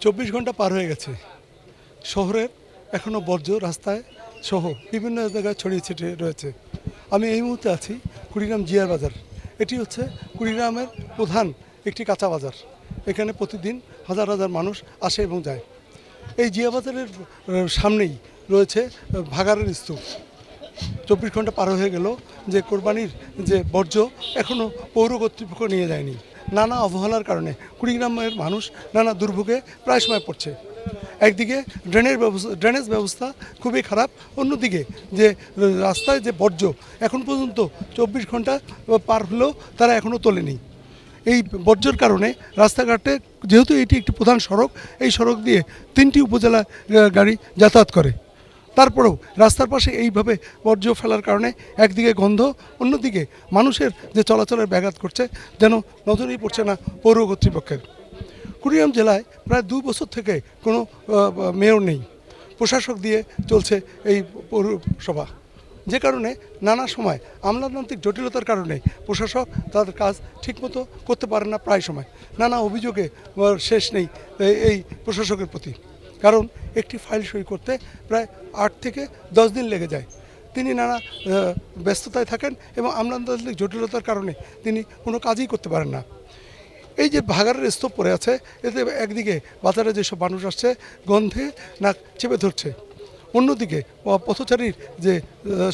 24 ঘন্টা পার হয়ে গেছে, শহরের এখনও বর্জ্য রাস্তায় সহ বিভিন্ন জায়গায় ছড়িয়ে ছিটিয়ে রয়েছে। আমি এই মুহূর্তে আছি কুড়িগ্রাম জিয়ার বাজার। এটি হচ্ছে কুড়িগ্রামের প্রধান একটি কাঁচা বাজার। এখানে প্রতিদিন হাজার হাজার মানুষ আসে এবং যায়। এই জিয়া বাজারের সামনেই রয়েছে ভাগাড়ের স্তূপ। 24 ঘন্টা পার হয়ে গেল যে কোরবানির যে বর্জ্য এখনও পৌর কর্তৃপক্ষ নিয়ে যায়নি। নানা অবহেলার কারণে কুড়িগ্রামের মানুষ নানা দুর্ভোগে প্রায় সময় পড়ছে। একদিকে ড্রেনেজ ব্যবস্থা খুবই খারাপ, অন্যদিকে যে রাস্তায় যে বর্জ্য এখন পর্যন্ত 24 ঘন্টা পার হলেও তারা এখনও তোলেনি। এই বর্জ্যের কারণে রাস্তাঘাটে, যেহেতু এটি একটি প্রধান সড়ক, এই সড়ক দিয়ে 3টি উপজেলা গাড়ি যাতায়াত করে। তারপরেও রাস্তার পাশে এইভাবে বর্জ্য ফেলার কারণে একদিকে গন্ধ, অন্যদিকে মানুষের যে চলাচলের ব্যাঘাত করছে, যেন নজরেই পড়ছে না পৌর কর্তৃপক্ষের। কুড়িগ্রাম জেলায় প্রায় 2 বছর থেকে কোনো মেয়র নেই, প্রশাসক দিয়ে চলছে এই পৌরসভা। যে কারণে নানা সময় আমলাতান্ত্রিক জটিলতার কারণে প্রশাসক তাদের কাজ ঠিকমতো করতে পারে না। প্রায় সময় নানা অভিযোগে শেষ নেই এই প্রশাসকের প্রতি। কারণ একটি ফাইল সই করতে প্রায় 8 থেকে 10 দিন লেগে যায়। তিনি নানা ব্যস্ততায় থাকেন এবং আমলাতান্ত্রিক জটিলতার কারণে তিনি কোনো কাজই করতে পারেন না। এই যে ভাগাড়ের স্তূপ পড়ে আছে, এতে একদিকে বাজারে যেসব মানুষ আসছে গন্ধে নাক চেপে ধরছে, অন্যদিকে পথচারীর যে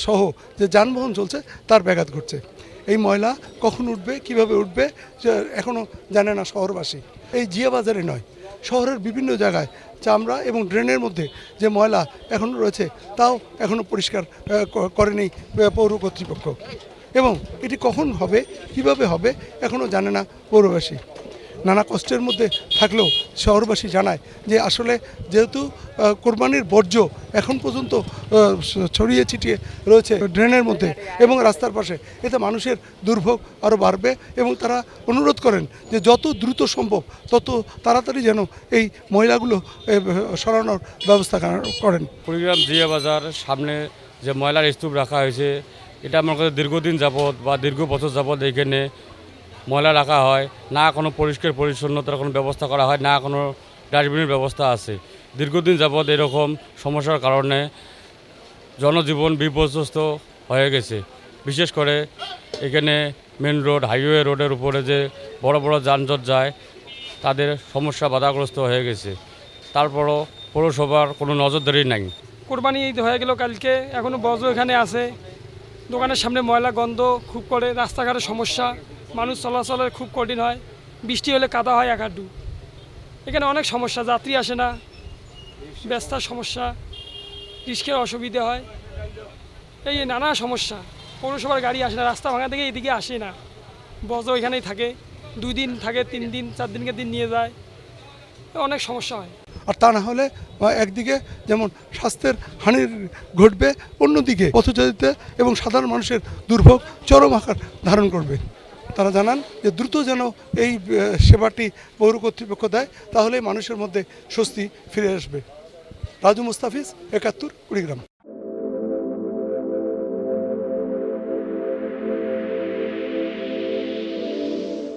সহ যে যানবাহন চলছে তার ব্যাঘাত ঘটছে। এই ময়লা কখন উঠবে, কিভাবে উঠবে এখনও জানে না শহরবাসী। এই জিয়া বাজারে নয়, শহরের বিভিন্ন জায়গায় চামড়া এবং ড্রেনের মধ্যে যে ময়লা এখনও রয়েছে তাও এখনও পরিষ্কার করেনি পৌর কর্তৃপক্ষ। এবং এটি কখন হবে, কিভাবে হবে এখনও জানে না পৌরবাসী। নানা কষ্টের মধ্যে থাকলেও শহরবাসী জানায় যে আসলে যেহেতু কোরবানির বর্জ্য এখন পর্যন্ত ছড়িয়ে ছিটিয়ে রয়েছে ড্রেনের মধ্যে এবং রাস্তার পাশে, এতে মানুষের দুর্ভোগ আরও বাড়বে এবং তারা অনুরোধ করেন যে যত দ্রুত সম্ভব তত তাড়াতাড়ি যেন এই ময়লাগুলো সরানোর ব্যবস্থা করেন। কুড়িগ্রাম জিয়া বাজার সামনে যে ময়লার স্তূপ রাখা হয়েছে, এটা আমার কাছে দীর্ঘদিন যাবৎ বা দীর্ঘ বছর যাবৎ এখানে ময়লা রাখা হয় না, কোনো পরিষ্কার পরিচ্ছন্নতার কোনো ব্যবস্থা করা হয় না, কোনো ডাস্টবিনের ব্যবস্থা আছে। দীর্ঘদিন যাবৎ এরকম সমস্যার কারণে জনজীবন বিপর্যস্ত হয়ে গেছে। বিশেষ করে এখানে মেন রোড, হাইওয়ে রোডের উপরে যে বড় বড় যানজট যায়, তাদের সমস্যা বাধাগ্রস্ত হয়ে গেছে। তারপরও পৌরসভার কোনো নজরদারি নাই। কোরবানি ঈদ হয়ে গেল কালকে, এখনও বজ্র এখানে আছে। দোকানের সামনে ময়লা গন্ধ খুব করে, রাস্তাঘাটের সমস্যা, মানুষ চলাচলের খুব কঠিন হয়। বৃষ্টি হলে কাদা হয় এক হাঁটু। এখানে অনেক সমস্যা, যাত্রী আসে না, ব্যস্তার সমস্যা, রিস্কের অসুবিধে হয়, এই নানা সমস্যা। পৌরসভার গাড়ি আসে না, রাস্তা ভাঙা থেকে এদিকে আসে না, বজ্র এখানেই থাকে, 2 দিন থাকে, 3 দিন 4 দিনকে দিন নিয়ে যায়, অনেক সমস্যা হয়। আর তা না হলে একদিকে যেমন স্বাস্থ্যের হানি ঘটবে, অন্যদিকে পথচারীতে এবং সাধারণ মানুষের দুর্ভোগ চরম আকার ধারণ করবে। তারা জানান যে দ্রুত যেন এই সেবাটি পৌর কর্তৃপক্ষ দেয়, তাহলে মানুষের মধ্যে স্বস্তি ফিরে আসবে। রাজু মুস্তাফিজ, 71, কুড়িগ্রাম।